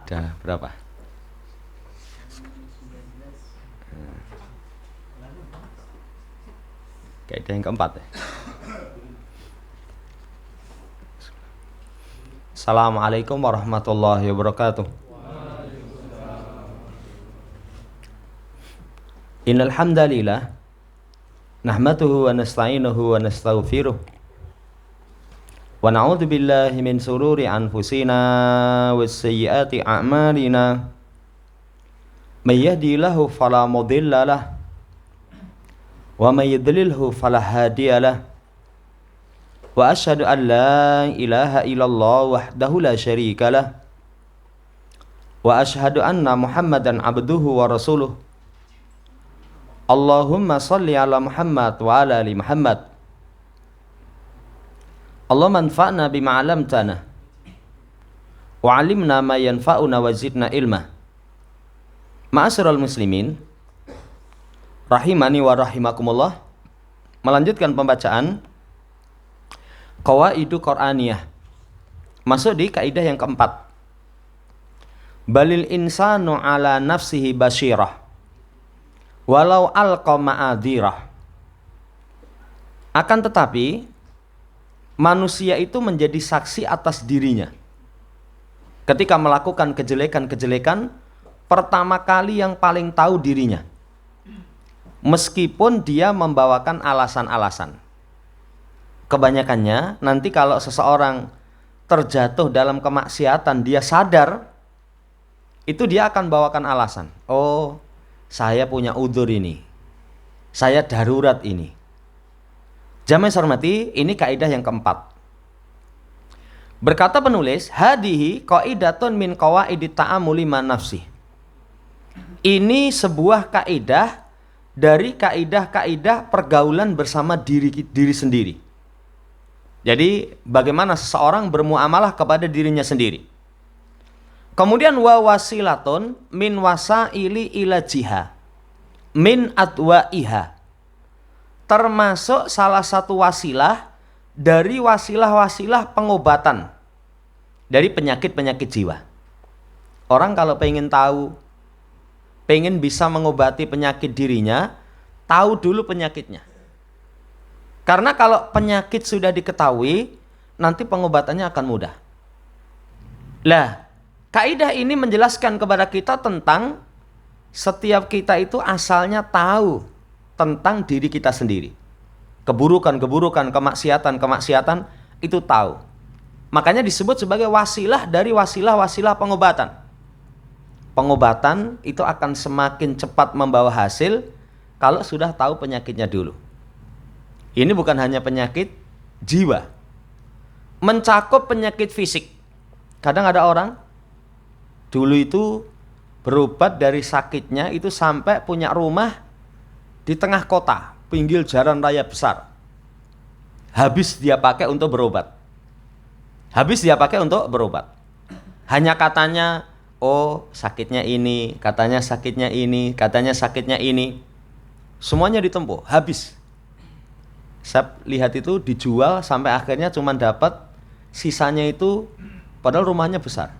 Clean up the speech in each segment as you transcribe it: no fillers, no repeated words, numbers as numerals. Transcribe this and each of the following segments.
Udah berapa? Kaidah yang keempat ya. Assalamualaikum warahmatullahi wabarakatuh. Innal hamdalillah nahmaduhu wa nasta'inuhu wa nastaghfiruh wa na'udzu billahi min sururi anfusina was sayyiati a'malina may yahdihillahu fala mudilla lahu wa may yudlilhu fala hadiya lahu wa asyhadu an la ilaha illallah wahdahu la syarika lah wa asyhadu anna Muhammadan abduhu wa rasuluh. Allahumma salli ala Muhammad wa ala ali Muhammad. Allahumma anfa'na bima 'allamtana wa 'allimna ma yanfa'una wa zidna ilma. Ma'asyiral muslimin rahimani wa rahimakumullah. Melanjutkan pembacaan Qawaidu Qur'aniyah. Masuk di kaidah yang keempat. Balil insanu ala nafsihi basyirah walau alqa ma'adhirah. Akan tetapi manusia itu menjadi saksi atas dirinya ketika melakukan kejelekan-kejelekan. Pertama kali yang paling tahu dirinya, meskipun dia membawakan alasan-alasan. Kebanyakannya nanti kalau seseorang terjatuh dalam kemaksiatan, dia sadar, itu dia akan bawakan alasan. Oh, saya punya udzur ini, saya darurat ini. Jamaah hormati, ini kaidah yang keempat. Berkata penulis, hadihi qaidatun min qawaidit ta'amuli ma nafsi. Ini sebuah kaidah dari kaidah-kaidah pergaulan bersama diri sendiri. Jadi bagaimana seseorang bermuamalah kepada dirinya sendiri. Kemudian wa wasilatun min wasaili ila jiha min adwaiha. Termasuk salah satu wasilah dari wasilah-wasilah pengobatan dari penyakit-penyakit jiwa. Orang kalau pengen tahu, pengen bisa mengobati penyakit dirinya, tahu dulu penyakitnya. Karena kalau penyakit sudah diketahui, nanti pengobatannya akan mudah. Lah, kaidah ini menjelaskan kepada kita tentang setiap kita itu asalnya tahu tentang diri kita sendiri. Keburukan-keburukan, kemaksiatan-kemaksiatan itu tahu. Makanya disebut sebagai wasilah dari wasilah-wasilah pengobatan. Pengobatan itu akan semakin cepat membawa hasil kalau sudah tahu penyakitnya dulu. Ini bukan hanya penyakit jiwa, mencakup penyakit fisik. Kadang ada orang dulu itu berobat dari sakitnya itu sampai punya rumah di tengah kota, pinggir jalan raya besar. Habis dia pakai untuk berobat. Hanya katanya, oh sakitnya ini, katanya sakitnya ini, katanya sakitnya ini. Semuanya ditempuh, habis. Saya lihat itu dijual sampai akhirnya cuma dapat sisanya itu, padahal rumahnya besar,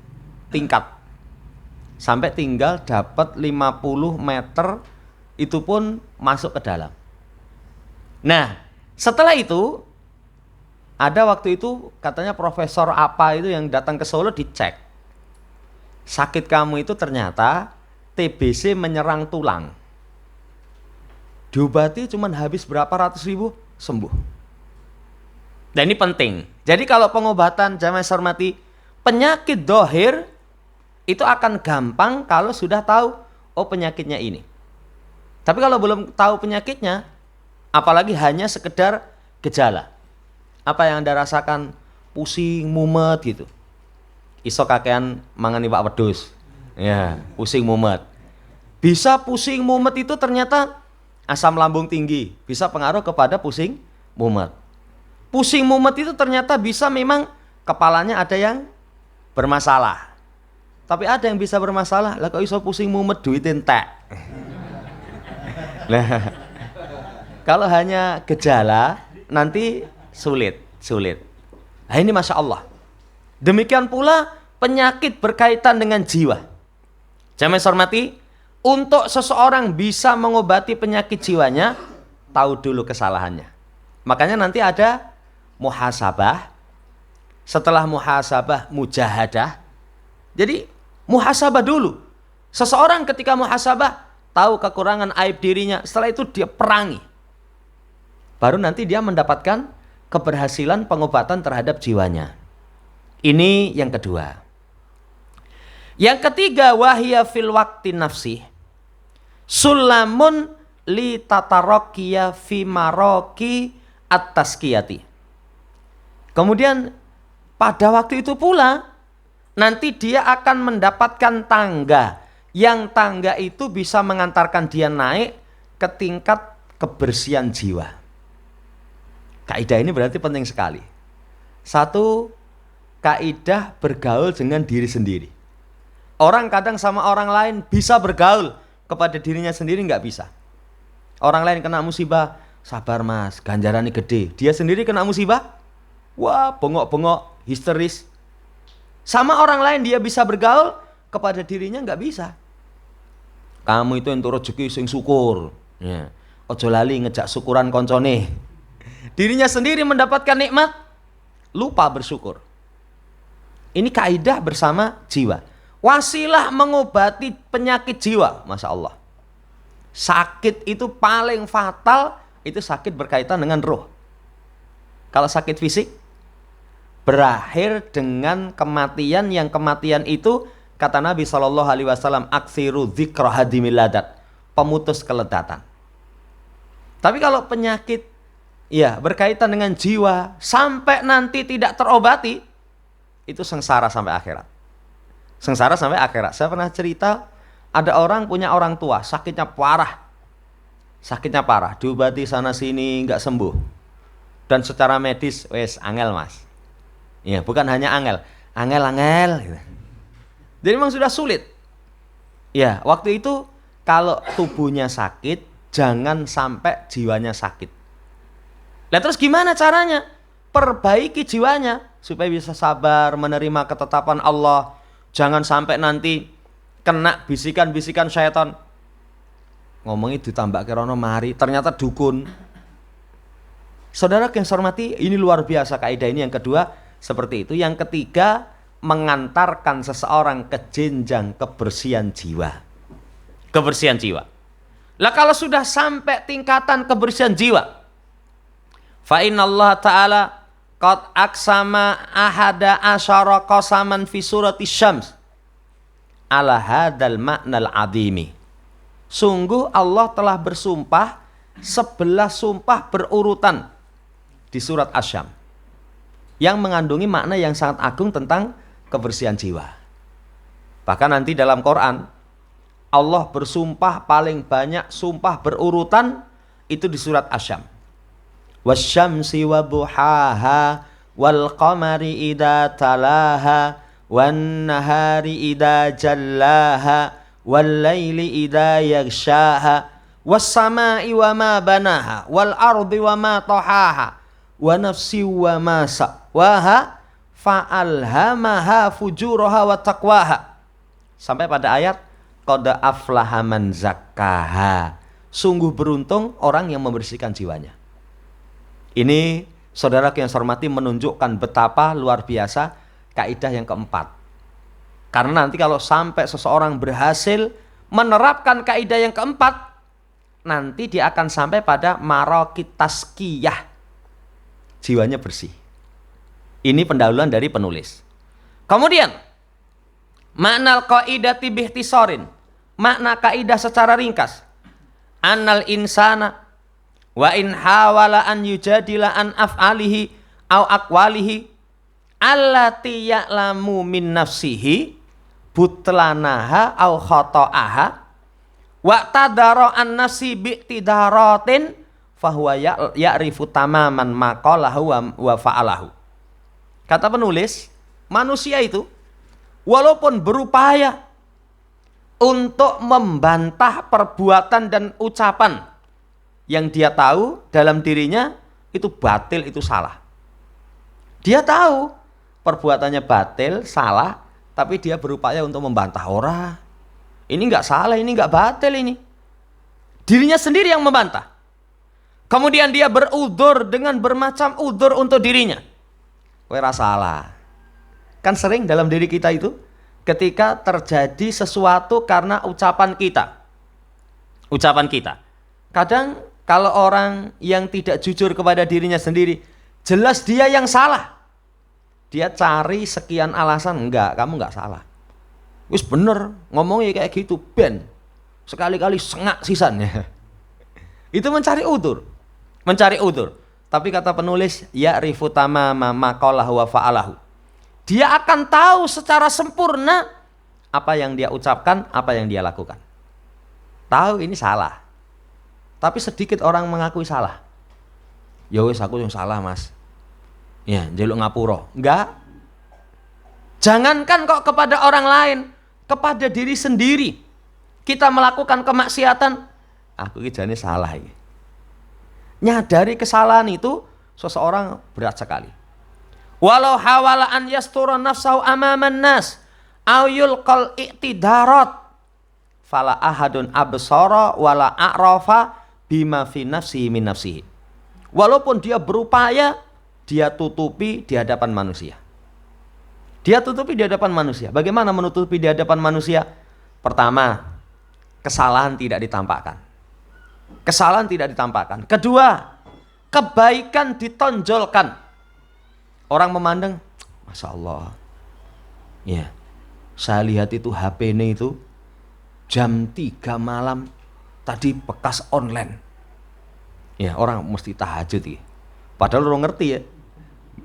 tingkat. Sampai tinggal dapat 50 meter, itu pun masuk ke dalam. Nah, setelah itu, ada waktu itu katanya profesor apa itu yang datang ke Solo dicek. Sakit kamu itu ternyata TBC menyerang tulang. Diobati cuma habis berapa ratus ribu, sembuh. Dan ini penting. Jadi kalau pengobatan, jamaah hormati, penyakit dohir itu akan gampang kalau sudah tahu, oh penyakitnya ini. Tapi kalau belum tahu penyakitnya, apalagi hanya sekedar gejala. Apa yang Anda rasakan? Pusing, mumet gitu. Iso kakean mangani Pak Wedhus. Ya, pusing mumet. Bisa pusing mumet itu ternyata asam lambung tinggi, bisa pengaruh kepada pusing mumet. Pusing mumet itu ternyata bisa memang kepalanya ada yang bermasalah. Tapi ada yang bisa bermasalah, lah kok iso pusing mumet duit entek. Nah, kalau hanya gejala nanti sulit. Nah ini Masya Allah. Demikian pula penyakit berkaitan dengan jiwa. Jamaah hormati, untuk seseorang bisa mengobati penyakit jiwanya, tahu dulu kesalahannya. Makanya nanti ada muhasabah, setelah muhasabah mujahadah. Jadi muhasabah dulu. Seseorang ketika muhasabah tahu kekurangan aib dirinya, setelah itu dia perangi. Baru nanti dia mendapatkan keberhasilan pengobatan terhadap jiwanya. Ini yang kedua. Yang ketiga, wahya fil waqti nafsi sulamun li tatarokiya fi maroki at-taskiyati. Kemudian pada waktu itu pula nanti dia akan mendapatkan tangga, yang tangga itu bisa mengantarkan dia naik ke tingkat kebersihan jiwa. Kaidah ini berarti penting sekali. Satu, kaidah bergaul dengan diri sendiri. Orang kadang sama orang lain bisa bergaul, kepada dirinya sendiri nggak bisa. Orang lain kena musibah, sabar mas, ganjarannya gede. Dia sendiri kena musibah, wah bengok-bengok, histeris. Sama orang lain dia bisa bergaul, kepada dirinya nggak bisa. Kamu itu entuk rezeki sing syukur. Ya. Ojo lali ngejak syukuran koncone. Dirinya sendiri mendapatkan nikmat, lupa bersyukur. Ini kaidah bersama jiwa. Wasilah mengobati penyakit jiwa, Masya Allah. Sakit itu paling fatal, itu sakit berkaitan dengan roh. Kalau sakit fisik, berakhir dengan kematian, yang kematian itu kata Nabi SAW, aksiru dzikra hadimil ladat, pemutus keledatan. Tapi kalau penyakit ya berkaitan dengan jiwa sampai nanti tidak terobati, itu sengsara sampai akhirat. Sengsara sampai akhirat. Saya pernah cerita, ada orang punya orang tua sakitnya parah. Sakitnya parah, diobati sana sini nggak sembuh. Dan secara medis wes angel mas. Ya, bukan hanya angel gitu. Jadi memang sudah sulit. Ya, waktu itu kalau tubuhnya sakit, jangan sampai jiwanya sakit. Lah terus gimana caranya? Perbaiki jiwanya supaya bisa sabar menerima ketetapan Allah. Jangan sampai nanti kena bisikan-bisikan syaitan. Ngomongnya ditambah kerono mari, ternyata dukun. Saudara yang saya hormati, ini luar biasa kaidah ini yang kedua seperti itu. Yang ketiga, mengantarkan seseorang ke jenjang kebersihan jiwa. Kebersihan jiwa. Lah kalau sudah sampai tingkatan kebersihan jiwa, fa innallaha ta'ala qad aksama ahada asyara qasaman fi surati syams ala hadal ma'nal adimi. Sungguh Allah telah bersumpah 11 sumpah berurutan di surat Asy-Syams yang mengandungi makna yang sangat agung tentang kebersihan jiwa. Bahkan nanti dalam Quran Allah bersumpah paling banyak sumpah berurutan itu di surat Asy-Syams. Wasyamsi wa buhaha wal qamari idza talaha wan nahari idza jallaha wal laili idza yaghshaha was samai wa ma banaha wal ardi wa ma tahaha wa nafsi wa ma sawaha fa'alhamaha fujuraha wa taqwaha, sampai pada ayat qad aflaha man zakkaha. Sungguh beruntung orang yang membersihkan jiwanya. Ini saudara yang saya hormati menunjukkan betapa luar biasa kaidah yang keempat. Karena nanti kalau sampai seseorang berhasil menerapkan kaidah yang keempat, nanti dia akan sampai pada maraqit taskiyah. Jiwanya bersih. Ini pendahuluan dari penulis. Kemudian makna qaidati bihtisarin, makna kaidah secara ringkas. Annal insana wa in hawala an yujadila an af'alihi au aqwalihi allati ya'lamu min nafsihi butlanaha au khata'aha wa tadara an nafsi bi'tidaratin fahuwa ya'rifu tamaman maqalahu wa fa'alahu. Kata penulis, manusia itu walaupun berupaya untuk membantah perbuatan dan ucapan yang dia tahu dalam dirinya itu batil, itu salah. Dia tahu perbuatannya batil, salah, tapi dia berupaya untuk membantah orang. Ini nggak salah, ini nggak batil ini. Dirinya sendiri yang membantah. Kemudian dia berudzur dengan bermacam udzur untuk dirinya. Kowe ra salah. Kan sering dalam diri kita itu ketika terjadi sesuatu karena ucapan kita. Ucapan kita. Kadang kalau orang yang tidak jujur kepada dirinya sendiri, jelas dia yang salah. Dia cari sekian alasan, enggak, kamu enggak salah. Wis bener, ngomongnya kayak gitu, ben. Sekali-kali sengak sisannya. Itu mencari udzur. Mencari udzur. Tapi kata penulis, ya'rifu tamama maqalahu wa fa'alahu. Dia akan tahu secara sempurna apa yang dia ucapkan, apa yang dia lakukan. Tahu ini salah. Tapi sedikit orang mengakui salah. Ya wis aku yang salah, Mas. Ya, njaluk ngapura. Enggak. Jangankan kok kepada orang lain, kepada diri sendiri. Kita melakukan kemaksiatan, aku ini jane salah ini. Nyadari kesalahan itu seseorang berat sekali. Walau hawala an yastura nafsahu amaman nas aw yulqal i'tidarat fala ahadun absara wala a'rafa bima fi nafsihi min nafsihi. Walaupun dia berupaya, dia tutupi di hadapan manusia. Dia tutupi di hadapan manusia. Bagaimana menutupi di hadapan manusia? Pertama, kesalahan tidak ditampakkan. Kesalahan tidak ditampakkan. Kedua, kebaikan ditonjolkan. Orang memandang, Masya Allah. Ya, saya lihat itu HP-nya itu jam 3 malam tadi bekas online. Ya, orang mesti tahajud ya. Padahal orang ngerti ya.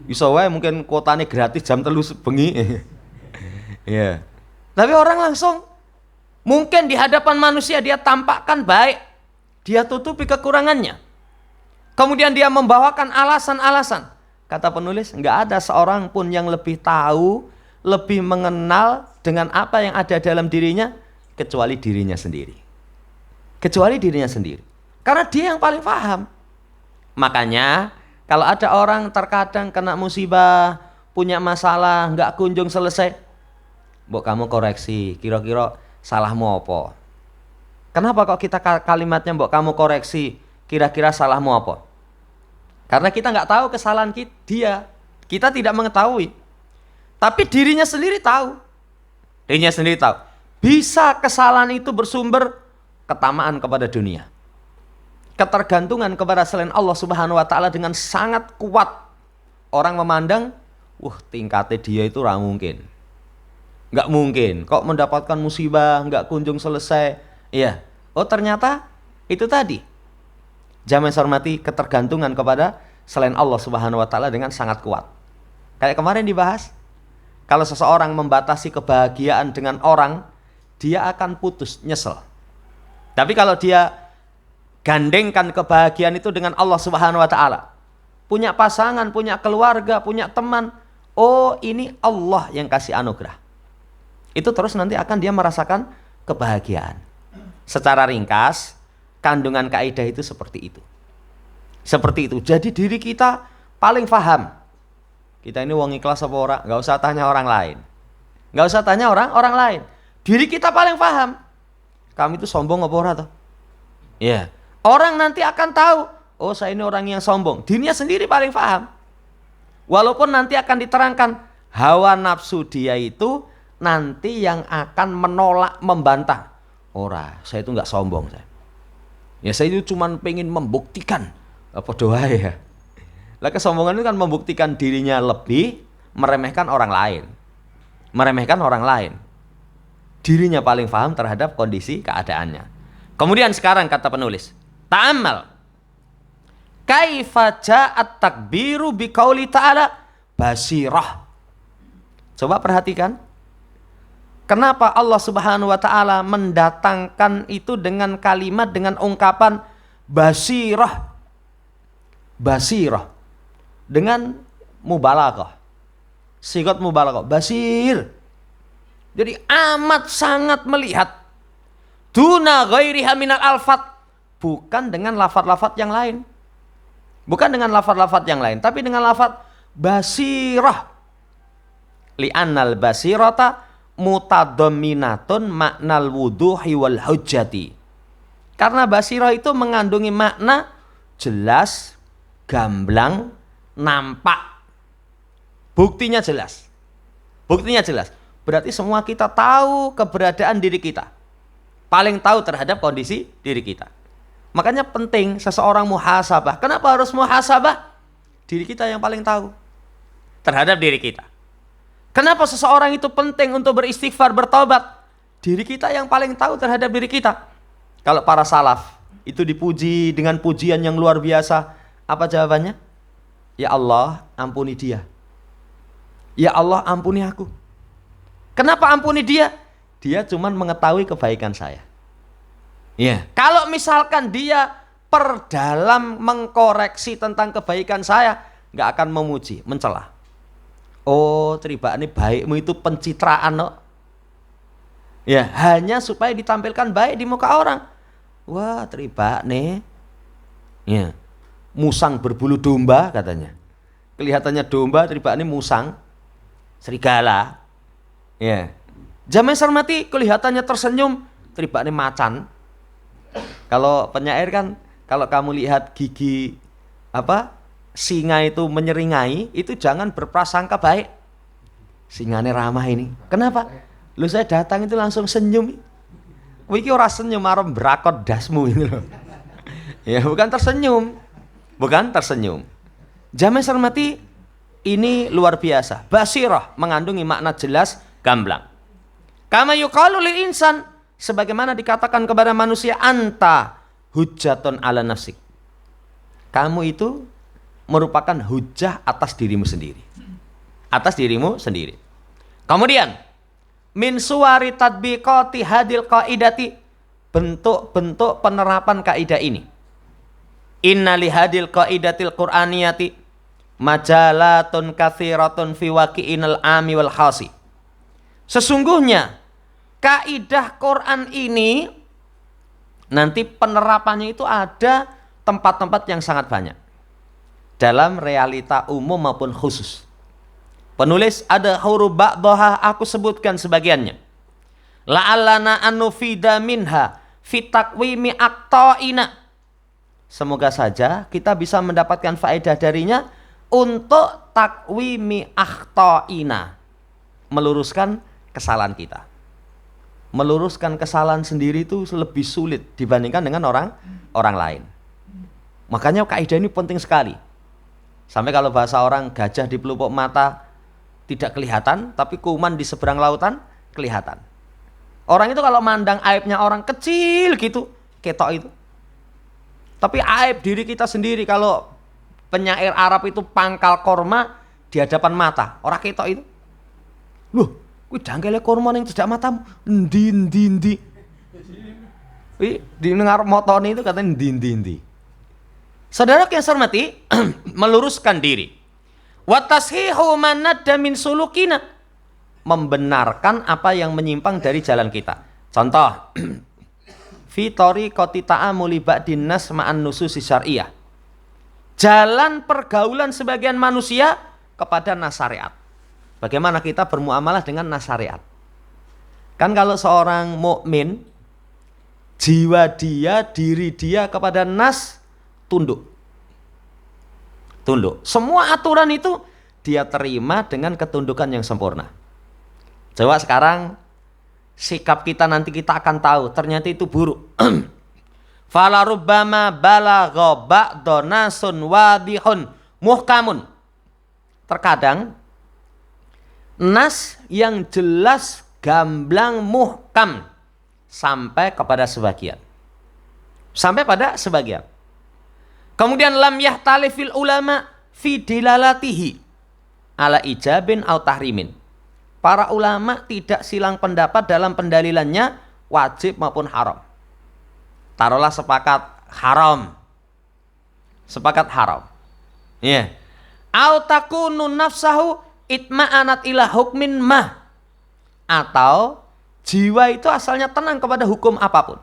Bisa wae mungkin kuotanya gratis jam 3 bengi. Ya. Tapi orang langsung mungkin di hadapan manusia dia tampakkan baik, dia tutupi kekurangannya. Kemudian dia membawakan alasan-alasan. Kata penulis, enggak ada seorang pun yang lebih tahu, lebih mengenal dengan apa yang ada dalam dirinya kecuali dirinya sendiri. Kecuali dirinya sendiri. Karena dia yang paling paham. Makanya kalau ada orang terkadang kena musibah, punya masalah, nggak kunjung selesai, mbok kamu koreksi, kira-kira salahmu apa? Kenapa kok kita kalimatnya mbok kamu koreksi, kira-kira salahmu apa? Karena kita nggak tahu kesalahan dia, kita tidak mengetahui. Tapi dirinya sendiri tahu. Dirinya sendiri tahu. Bisa kesalahan itu bersumber ketamaan kepada dunia. Ketergantungan kepada selain Allah Subhanahu wa taala dengan sangat kuat. Orang memandang, tingkatnya dia itu ra mungkin. Enggak mungkin kok mendapatkan musibah enggak kunjung selesai. Iya. Oh, ternyata itu tadi. Jamaah hormati, ketergantungan kepada selain Allah Subhanahu wa taala dengan sangat kuat. Kayak kemarin dibahas, kalau seseorang membatasi kebahagiaan dengan orang, dia akan putus, nyesel. Tapi kalau dia gandengkan kebahagiaan itu dengan Allah Subhanahu wa taala. Punya pasangan, punya keluarga, punya teman. Oh, ini Allah yang kasih anugerah. Itu terus nanti akan dia merasakan kebahagiaan. Secara ringkas, kandungan kaidah itu seperti itu. Seperti itu. Jadi diri kita paling paham. Kita ini wong ikhlas apa ora? Enggak usah tanya orang lain. Enggak usah tanya orang lain. Diri kita paling paham. Kamu itu sombong apa ora toh? Iya. Orang nanti akan tahu, oh saya ini orang yang sombong. Dirinya sendiri paling paham. Walaupun nanti akan diterangkan, hawa nafsu dia itu nanti yang akan menolak, membantah. Ora, saya itu nggak sombong. Ya saya itu cuma pengen membuktikan. Apa doa ya? Lah kesombongan itu kan membuktikan dirinya lebih, meremehkan orang lain. Meremehkan orang lain. Dirinya paling paham terhadap kondisi keadaannya. Kemudian sekarang kata penulis, ta'ammal kaifa ja'at takbiru biqauli ta'ala basirah. Coba perhatikan, kenapa Allah Subhanahu wa taala mendatangkan itu dengan kalimat, dengan ungkapan basirah. Basirah dengan mubalaghah. Sigat mubalaghah, basir. Jadi amat sangat melihat. Duna ghairiha minal alfat. Bukan dengan lafaz-lafaz yang lain. Bukan dengan lafaz-lafaz yang lain, tapi dengan lafaz basirah. Li'annal basirata mutadamminatun maknal wuduhi wal hujjati. Karena basirah itu mengandungi makna jelas, gamblang, nampak. Buktinya jelas. Buktinya jelas. Berarti semua kita tahu keberadaan diri kita. Paling tahu terhadap kondisi diri kita. Makanya penting seseorang muhasabah. Kenapa harus muhasabah? Diri kita yang paling tahu terhadap diri kita. Kenapa seseorang itu penting untuk beristighfar, bertobat? Diri kita yang paling tahu terhadap diri kita. Kalau para salaf itu dipuji dengan pujian yang luar biasa, apa jawabannya? Ya Allah, ampuni dia. Ya Allah, ampuni aku. Kenapa ampuni dia? Dia cuma mengetahui kebaikan saya. Ya, kalau misalkan dia perdalam mengkoreksi tentang kebaikan saya, nggak akan memuji, mencela. Oh, Triba ini baikmu itu pencitraan, no? Ya, hanya supaya ditampilkan baik di muka orang. Wah, Triba nih, ya, musang berbulu domba katanya. Kelihatannya domba, Triba ini musang, serigala. Ya, Jamaah Sarmati kelihatannya tersenyum, Triba ini macan. Kalau penyair kan, kalau kamu lihat gigi singa itu menyeringai, itu jangan berprasangka baik. Singane ramah ini. Kenapa? Lu saya datang itu langsung senyum. Wiki ora senyum arep brakot dasmu ini loh. Ya, bukan tersenyum. Bukan tersenyum. Jamaah Sarmati ini luar biasa. Basirah mengandungi makna jelas, gamblang. Kama yuqalu lil insan, sebagaimana dikatakan kepada manusia, anta hujjatun ala nafsik. Kamu itu merupakan hujjah atas dirimu sendiri. Atas dirimu sendiri. Kemudian min suwari tadbiqati hadil qaidati, bentuk-bentuk penerapan kaidah ini. Inna li hadil qaidatil qur'aniyati majalatun katsiratun fi waqi'inal ami wal khasi. Sesungguhnya kaidah Quran ini nanti penerapannya itu ada tempat-tempat yang sangat banyak dalam realita umum maupun khusus. Penulis ada huruf ba'dhaha, aku sebutkan sebagiannya. La'allana annufida minha fi taqwimi aqta'ina. Semoga saja kita bisa mendapatkan faedah darinya untuk takwimi aqta'ina, meluruskan kesalahan kita. Meluruskan kesalahan sendiri itu lebih sulit dibandingkan dengan orang lain. Makanya kaidah ini penting sekali. Sampai kalau bahasa orang, gajah di pelupuk mata tidak kelihatan, tapi kuman di seberang lautan kelihatan. Orang itu kalau mandang aibnya orang kecil gitu, ketok itu. Tapi aib diri kita sendiri, kalau penyair Arab itu pangkal korma di hadapan mata, orang ketok itu. Loh, kuwi dangkele korma ning cedak matamu. Endi. Wih, di ngarep motone itu katanya endi. Saudara yang saya hormati, meluruskan diri. Wa tashihu man nadda min sulukina, membenarkan apa yang menyimpang dari jalan kita. Contoh, fi tariqati ta'amuli ba'din nas ma'an nususi syar'iyyah. Jalan pergaulan sebagian manusia kepada nas syariat. Bagaimana kita bermuamalah dengan nas syariat? Kan kalau seorang mukmin, jiwa dia, diri dia kepada nas tunduk. Semua aturan itu dia terima dengan ketundukan yang sempurna. Coba sekarang sikap kita nanti kita akan tahu ternyata itu buruk. Fala rubbama balagha ba'dha nasun wadihun muhkamun. Terkadang nas yang jelas gamblang muhkam sampai kepada sebagian. Kemudian lam yahtalifil ulama fi dilalatihi ala ijabin au tahrimin. Para ulama tidak silang pendapat dalam pendalilannya wajib maupun haram. Taruhlah sepakat haram. Ya. Au takunu nafsahu itma'anat ila hukmin mah. Atau jiwa itu asalnya tenang kepada hukum apapun.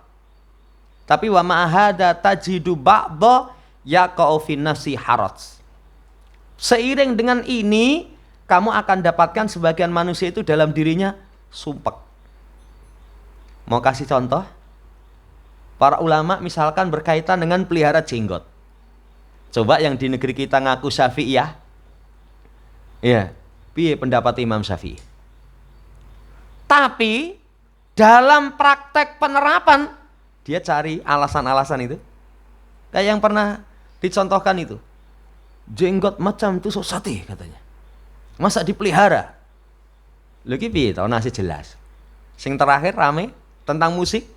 Tapi wa ma'ahada tajidu ba'dha yaqa'u fi nafsi haraj. Seiring dengan ini, kamu akan dapatkan sebagian manusia itu dalam dirinya sumpek. Mau kasih contoh? Para ulama misalkan berkaitan dengan pelihara jenggot. Coba yang di negeri kita ngaku Syafi'iyah. Ya, piye pendapat Imam Syafi'i? Tapi dalam praktek penerapan dia cari alasan-alasan itu. Kayak yang pernah dicontohkan itu. Jenggot macam itu sate katanya. Masa dipelihara? Lho ki piye to nasi jelas. Sing terakhir rame tentang musik.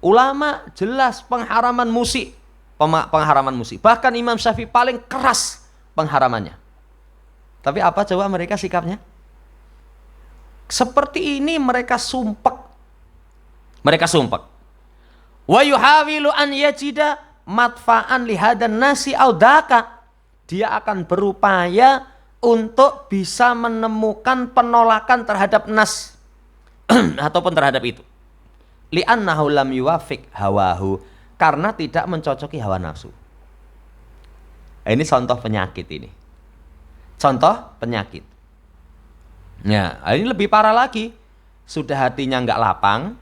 Ulama jelas pengharaman musik, pengharaman musik. Bahkan Imam Syafi'i paling keras pengharamannya. Tapi apa coba mereka sikapnya? Seperti ini mereka sumpek. Mereka sumpek. Wa yuhawilu an yajida matfa'an lihadan nasi audaka. Dia akan berupaya untuk bisa menemukan penolakan terhadap nas ataupun terhadap itu. Li'annahu lam yuwafiq hawahu, karena tidak mencocoki hawa nafsu. Ini contoh penyakit ini. Contoh penyakit. Nah, ini lebih parah lagi. Sudah hatinya nggak lapang.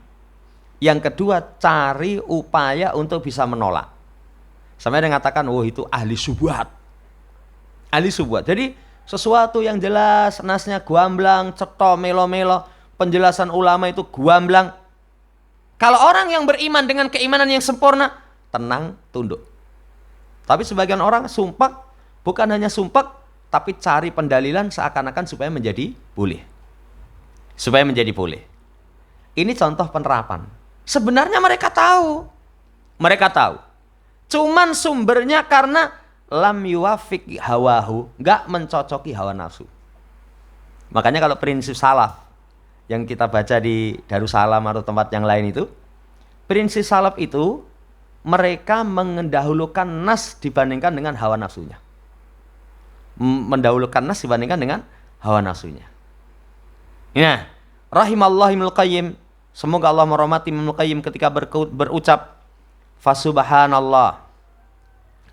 Yang kedua, cari upaya untuk bisa menolak. Sampai ada yang mengatakan, oh itu ahli syubhat. Ahli syubhat. Jadi sesuatu yang jelas, nasnya guamblang, ceto, melo-melo. Penjelasan ulama itu guamblang. Kalau orang yang beriman dengan keimanan yang sempurna, tenang, tunduk. Tapi sebagian orang sumpek, bukan hanya sumpek, tapi cari pendalilan seakan-akan supaya menjadi boleh. Supaya menjadi boleh. Ini contoh penerapan. Sebenarnya mereka tahu. Mereka tahu. Cuman sumbernya karena lam yuwafiq hawahu, nggak mencocoki hawa nafsu. Makanya kalau prinsip salaf yang kita baca di Darussalam atau tempat yang lain itu, prinsip salaf itu mereka mendahulukan nas dibandingkan dengan hawa nafsunya. Mendahulukan nas dibandingkan dengan hawa nafsunya. Nah, rahimallahu Ibnul Qayyim, semoga Allah merahmati Ibnul Qayyim ketika berucap, fasubhanallah,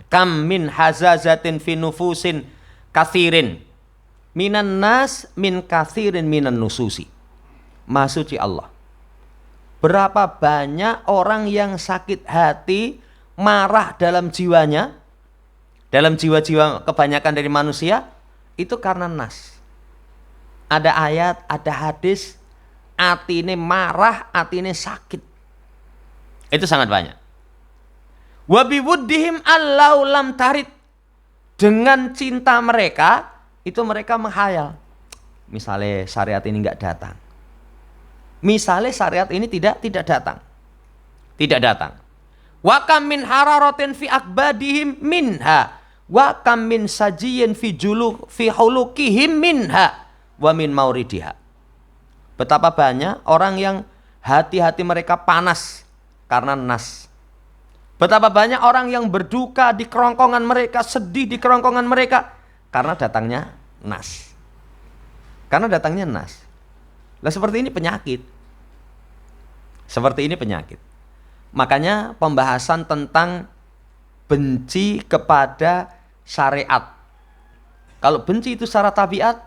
kam min hazazatin fi nufusin kathirin minan nas min kathirin minan nususi. Maha suci Allah. Berapa banyak orang yang sakit hati, marah dalam jiwanya, dalam jiwa-jiwa kebanyakan dari manusia, itu karena nas. Ada ayat, ada hadis, atine marah, atine sakit. Itu sangat banyak. Wa biwuddihim allau lam tarid. Dengan cinta mereka, itu mereka menghayal. Misalnya syariat ini enggak datang. Misalnya syariat ini tidak datang. Tidak datang. Wa kam min hararatin fi akbadihim minha wa kam min sajiyin fi hulukihim minha wa min mauridiha. Betapa banyak orang yang hati-hati mereka panas karena nas. Betapa banyak orang yang berduka di kerongkongan mereka, sedih di kerongkongan mereka karena datangnya nas. Karena datangnya nas. Lah seperti ini penyakit. Seperti ini penyakit. Makanya pembahasan tentang benci kepada syariat. Kalau benci itu secara tabiat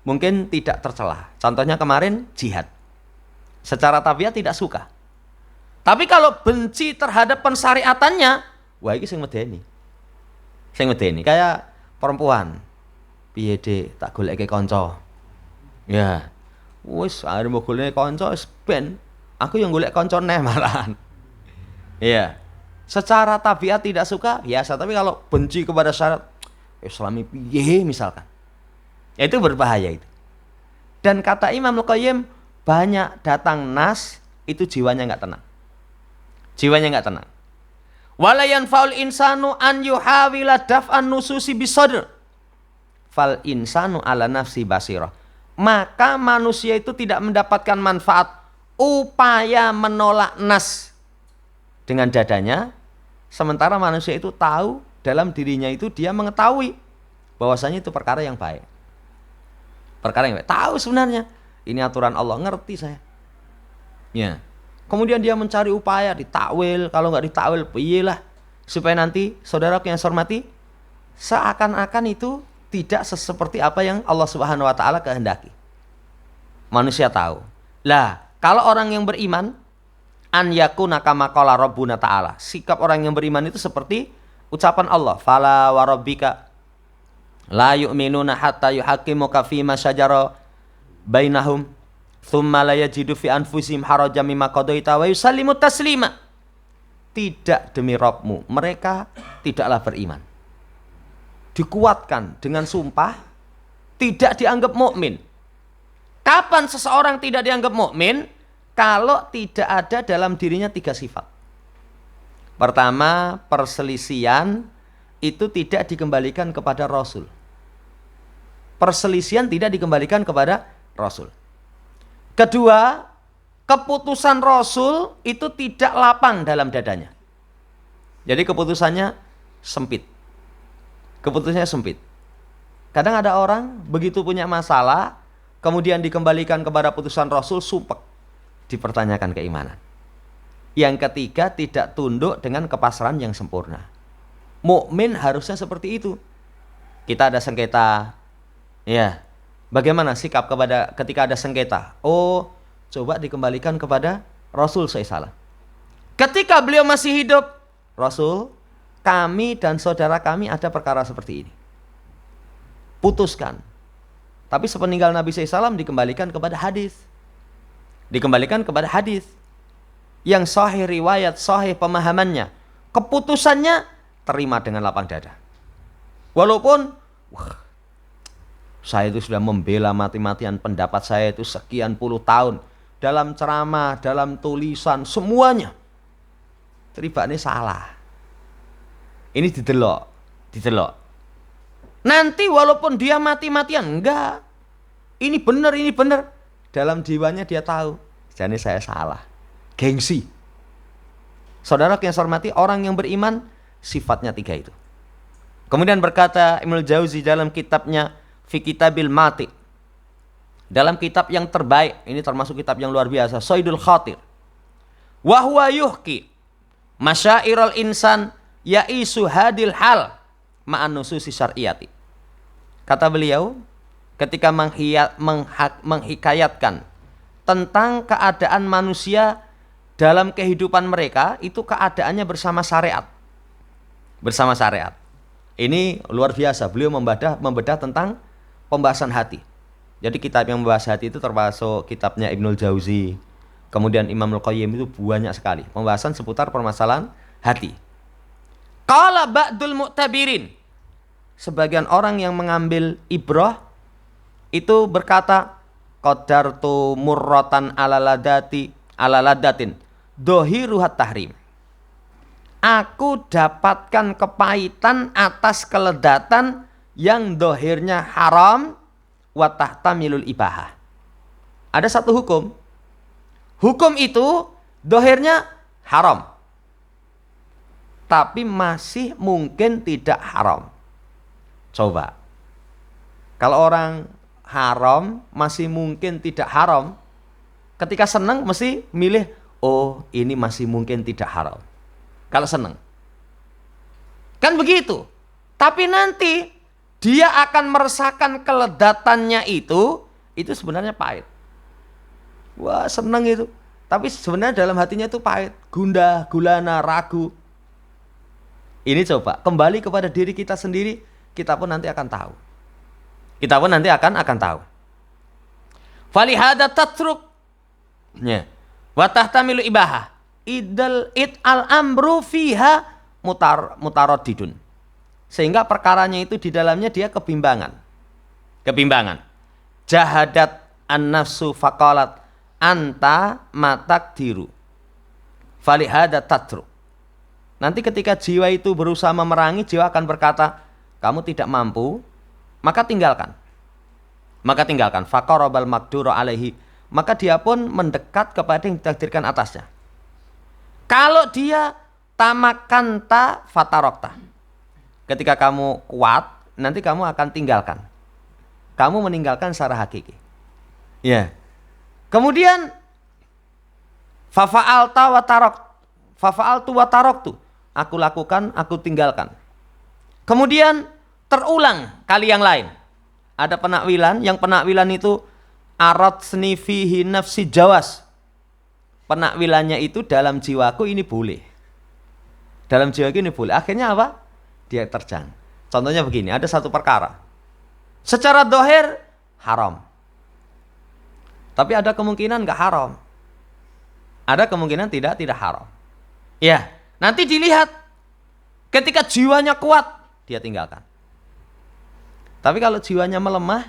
mungkin tidak tercela. Contohnya kemarin jihad. Secara tabiat tidak suka. Tapi kalau benci terhadap pensyariatannya, wah ini sing medeni. Sing medeni kayak perempuan. Piye Dik, tak goleke kanca. Ya. Wis arep golek kanca wis ben. Aku yang golek kanca neh malahan. Iya. Secara tabiat tidak suka biasa, tapi kalau benci kepada syariat Islami piye misalkan. Ya, itu berbahaya itu. Dan kata Imam Al-Qayyim, banyak datang nas itu jiwanya enggak tenang. Jiwanya enggak tenang. Wala yanfa'ul insanu an yuhawila daf'an nususi bisadr. Fal insanu ala nafsi basirah. Maka manusia itu tidak mendapatkan manfaat upaya menolak nas dengan dadanya, sementara manusia itu tahu dalam dirinya itu dia mengetahui bahwasanya itu perkara yang baik. Perkara yang baik. Tahu sebenarnya ini aturan Allah, ngerti saya. Ya. Kemudian dia mencari upaya ditakwil, kalau nggak ditakwil piyelah supaya nanti saudaraku yang saya hormati seakan-akan itu tidak seperti apa yang Allah Subhanahu wa taala kehendaki. Manusia tahu. Lah, kalau orang yang beriman, an yakuna kama qala rabbuna ta'ala. Sikap orang yang beriman itu seperti ucapan Allah, fala wa rabbika la yu'minuna hatta yuhaqqimuka fima syajara bainahum thumma la yajidu fi anfusihim harajan mimma qadaita wa yusallimu taslima. Tidak demi Rabbmu, mereka tidaklah beriman. Dikuatkan dengan sumpah, tidak dianggap mukmin. Kapan seseorang tidak dianggap mukmin? Kalau tidak ada dalam dirinya 3 sifat. Pertama, perselisihan itu tidak dikembalikan kepada Rasul. Perselisihan tidak dikembalikan kepada Rasul. Kedua, keputusan Rasul itu tidak lapang dalam dadanya. Jadi keputusannya sempit. Keputusannya sempit. Kadang ada orang begitu punya masalah, kemudian dikembalikan kepada putusan Rasul, sumpek. Dipertanyakan keimanan. Yang ketiga, tidak tunduk dengan kepasrahan yang sempurna. Mukmin harusnya seperti itu. Kita ada sengketa. Ya. Bagaimana sikap ketika ada sengketa? Oh, coba dikembalikan kepada Rasul SAW. Ketika beliau masih hidup, Rasul, kami dan saudara kami ada perkara seperti ini. Putuskan. Tapi sepeninggal Nabi SAW dikembalikan kepada hadis. Dikembalikan kepada hadis. Yang sahih riwayat, sahih pemahamannya. Keputusannya terima dengan lapang dada. Walaupun saya itu sudah membela mati-matian pendapat saya itu sekian puluh tahun. Dalam ceramah, dalam tulisan, semuanya. Teribak ini salah. Ini didelok. Nanti walaupun dia mati-matian, enggak. Ini benar. Dalam jiwanya dia tahu. Jadi saya salah. Gengsi. Saudara yang saya hormati, orang yang beriman sifatnya 3 itu. Kemudian berkata Ibnul Jauzi dalam kitabnya Fi Kitabil Mati, dalam kitab yang terbaik, ini termasuk kitab yang luar biasa, Saidul Khatir. Wa huwa yuhki masyairal insan ya'isu hadil hal ma'an nususi syar'iyati. Kata beliau, ketika menghikayatkan tentang keadaan manusia dalam kehidupan mereka, itu keadaannya bersama syariat. Bersama syariat. Ini luar biasa, beliau membedah tentang pembahasan hati. Jadi kitab yang membahas hati itu termasuk kitabnya Ibnul Jauzi. Kemudian Imam Al-Qayyim, itu banyak sekali pembahasan seputar permasalahan hati. Qala ba'dul mu'tabirin, sebagian orang yang mengambil ibrah itu berkata, qadartu murratan ala ladatin dohiruhat tahrim. Aku dapatkan kepahitan atas keledatan yang dohirnya haram wa tahtamilul ibahah. Ada satu hukum. Hukum itu dohirnya haram, tapi masih mungkin tidak haram. Coba. Kalau orang haram masih mungkin tidak haram, ketika senang mesti milih, oh ini masih mungkin tidak haram. Kalau senang. Kan begitu. Tapi nanti dia akan merasakan keledatannya itu sebenarnya pahit. Wah, senang itu. Tapi sebenarnya dalam hatinya itu pahit, gundah, gulana, ragu. Ini coba kembali kepada diri kita sendiri, kita pun nanti akan tahu. Kita pun nanti akan tahu. Falihada tatruk. Ya. Wa tahtamilu ibahah. Al amru fiha mutaraddidun. Sehingga perkaranya itu di dalamnya dia kebimbangan. Jahadat an-nafsu faqalat anta matakdiru. Falihada tatruk. Nanti ketika jiwa itu berusaha memerangi, jiwa akan berkata, kamu tidak mampu, maka tinggalkan. Faqarabal maqduru alaihi. Maka dia pun mendekat kepada yang ditakdirkan atasnya. Kalau dia tamakanta fatarokta, ketika kamu kuat, nanti kamu akan tinggalkan. Kamu meninggalkan secara hakiki. Ya. Kemudian fafa'altu wa taroktu. Aku lakukan, aku tinggalkan. Kemudian terulang kali yang lain. Ada penakwilan, yang penakwilan itu Aratsni fihi nafsi jawas. Penakwilannya itu dalam jiwaku ini boleh. Dalam jiwaku ini boleh. Akhirnya apa? Dia terjang. Contohnya begini, ada satu perkara. Secara dohir haram. Tapi ada kemungkinan nggak haram. Ada kemungkinan tidak haram. Ya, nanti dilihat. Ketika jiwanya kuat, dia tinggalkan. Tapi kalau jiwanya melemah,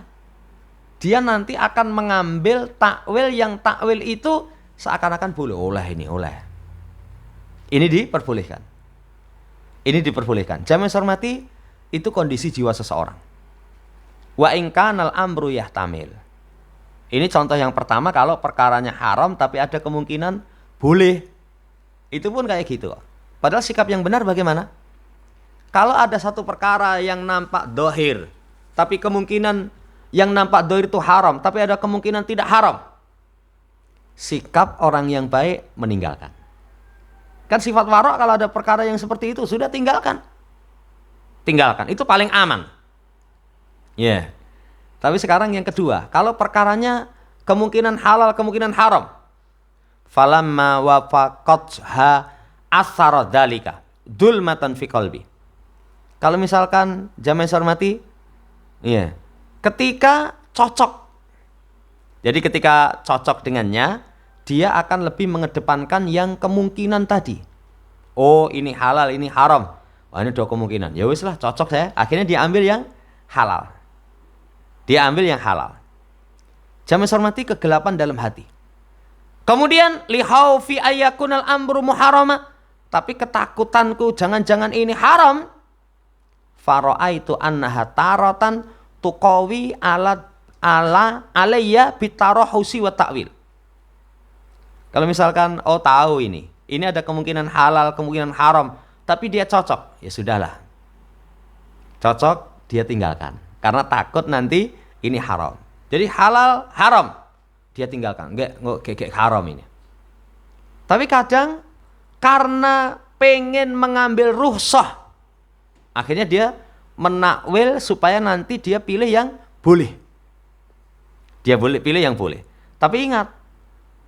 dia nanti akan mengambil takwil yang takwil itu seakan-akan boleh. Oleh. Ini diperbolehkan. Ini diperbolehkan. Jamaah hormati, itu kondisi jiwa seseorang. Wa in kanal amru yahtamil. Ini contoh yang pertama kalau perkaranya haram tapi ada kemungkinan boleh. Itu pun kayak gitu. Padahal sikap yang benar bagaimana? Kalau ada satu perkara yang nampak dohir, tapi kemungkinan yang nampak dohir itu haram, tapi ada kemungkinan tidak haram. Sikap orang yang baik meninggalkan. Kan sifat warok kalau ada perkara yang seperti itu, sudah tinggalkan. Tinggalkan, itu paling aman. Ya. Tapi sekarang yang kedua, kalau perkaranya kemungkinan halal, kemungkinan haram. Falamma wafaqatha asara dzalika dulmatan fi qalbi. Kalau misalkan jamaah hormati, iya, ketika cocok. Jadi ketika cocok dengannya, dia akan lebih mengedepankan yang kemungkinan tadi. Oh, ini halal, ini haram. Wah, ini dua kemungkinan. Ya wis lah, cocok saya. Akhirnya dia ambil yang halal. Dia ambil yang halal. Jamaah hormati, kegelapan dalam hati. Kemudian lihaufi ayyakunal amru muharrama. Tapi ketakutanku jangan-jangan ini haram. Fara'aitu annaha taratan tuqawi ala alayya bitarahusi wa ta'wil. Kalau misalkan tahu ini ada kemungkinan halal, kemungkinan haram, tapi dia cocok, ya sudahlah. Cocok, dia tinggalkan. Karena takut nanti ini haram. Jadi halal, haram, dia tinggalkan. Enggak haram ini. Tapi kadang karena pengen mengambil rukhsah, akhirnya dia menakwil supaya nanti dia pilih yang boleh. Dia boleh pilih yang boleh. Tapi ingat,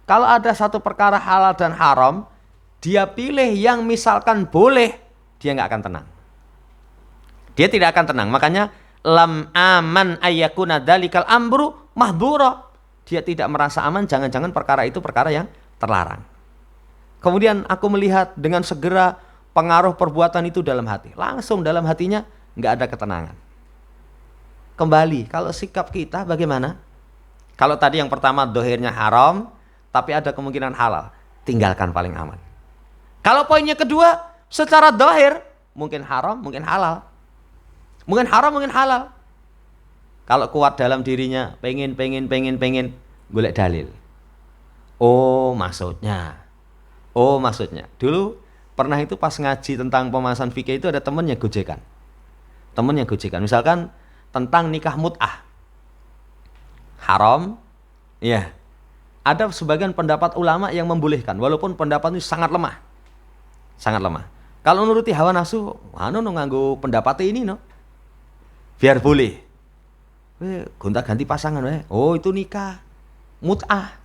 kalau ada satu perkara halal dan haram, dia pilih yang misalkan boleh, dia nggak akan tenang. Dia tidak akan tenang. Makanya lam aman ayyakuna dzalikal amru mahdhura. Dia tidak merasa aman, jangan-jangan perkara itu perkara yang terlarang. Kemudian aku melihat dengan segera pengaruh perbuatan itu dalam hati. Langsung dalam hatinya nggak ada ketenangan. Kembali, kalau sikap kita bagaimana? Kalau tadi yang pertama dohirnya haram, tapi ada kemungkinan halal, tinggalkan paling aman. Kalau poinnya kedua, secara dohir, mungkin haram, mungkin halal. Mungkin haram, mungkin halal. Kalau kuat dalam dirinya, pengen, golek dalil. Oh maksudnya. Dulu pernah itu pas ngaji tentang pembahasan fikih itu ada temennya gojekan. Misalkan tentang nikah mut'ah. Haram, ya. Ada sebagian pendapat ulama yang membolehkan, walaupun pendapat itu sangat lemah. Kalau nuruti hawa nafsu, nganggo pendapat ini biar boleh. Gonta-ganti pasangan Oh, itu nikah mut'ah.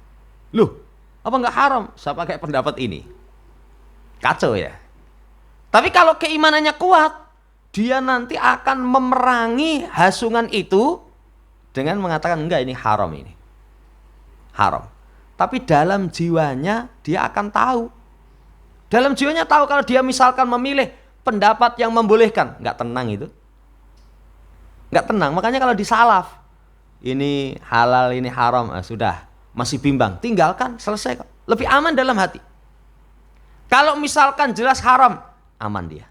Loh, apa enggak haram? Saya pakai pendapat ini. Kacau ya. Tapi kalau keimanannya kuat, dia nanti akan memerangi hasungan itu dengan mengatakan enggak, ini haram ini. Haram. Tapi dalam jiwanya dia akan tahu. Dalam jiwanya tahu kalau dia misalkan memilih pendapat yang membolehkan, enggak tenang itu. Enggak tenang. Makanya kalau di salaf, ini halal, ini haram, sudah, masih bimbang, tinggalkan, selesai. Lebih aman dalam hati. Kalau misalkan jelas haram, aman dia.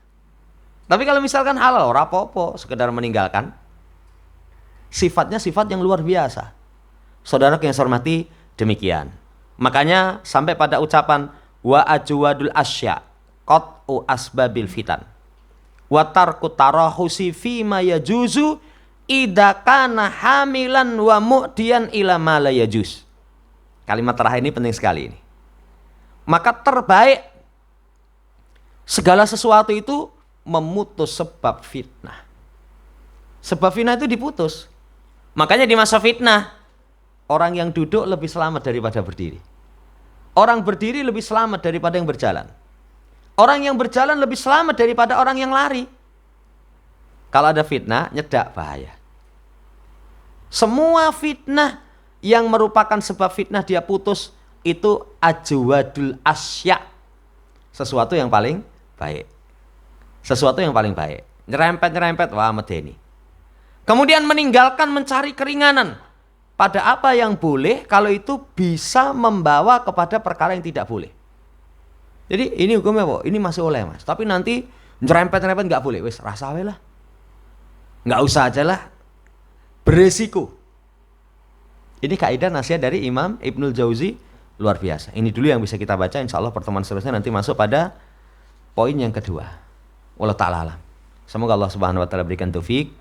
Tapi kalau misalkan halal, ora apa-apa, sekedar meninggalkan. Sifatnya sifat yang luar biasa. Saudara yang saya hormati, demikian. Makanya sampai pada ucapan wa ajwadul asya qat'u asbabil fitan. Wa tarku tarahusi fi ma yajuzu idza kana hamilan wa mu'diyan ila ma la yajuz. Kalimat terakhir ini penting sekali ini. Maka terbaik segala sesuatu itu memutus sebab fitnah. Sebab fitnah itu diputus. Makanya di masa fitnah, orang yang duduk lebih selamat daripada berdiri. Orang berdiri lebih selamat daripada yang berjalan. Orang yang berjalan lebih selamat daripada orang yang lari. Kalau ada fitnah, nyedak bahaya. Semua fitnah yang merupakan sebab fitnah dia putus, itu ajwadul asya. Sesuatu yang paling baik. Sesuatu yang paling baik. Nyerempet-nyerempet, wah medeni. Kemudian meninggalkan mencari keringanan pada apa yang boleh, kalau itu bisa membawa kepada perkara yang tidak boleh. Jadi ini hukumnya, Pak, ini masih oleh, Mas. Tapi nanti nyerempet-nyerempet nggak boleh. Wes rasa we lah. Nggak usah aja lah. Beresiko. Ini kaidah nasihat dari Imam Ibnul Jauzi, luar biasa. Ini dulu yang bisa kita baca, insya Allah pertemuan seterusnya nanti masuk pada poin yang kedua. Wallahu ta'ala alam. Semoga Allah Subhanahu wa taala berikan taufik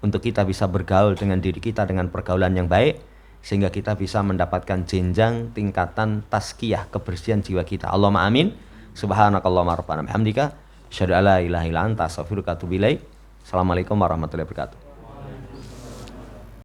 untuk kita bisa bergaul dengan diri kita dengan pergaulan yang baik, sehingga kita bisa mendapatkan jenjang tingkatan tazkiyah kebersihan jiwa kita. Allahumma amin. Subhanakallahumma rabbana bihamdika asyhadu an la ilaha illa anta astaghfiruka wa atubu ilaik. Assalamualaikum warahmatullahi wabarakatuh.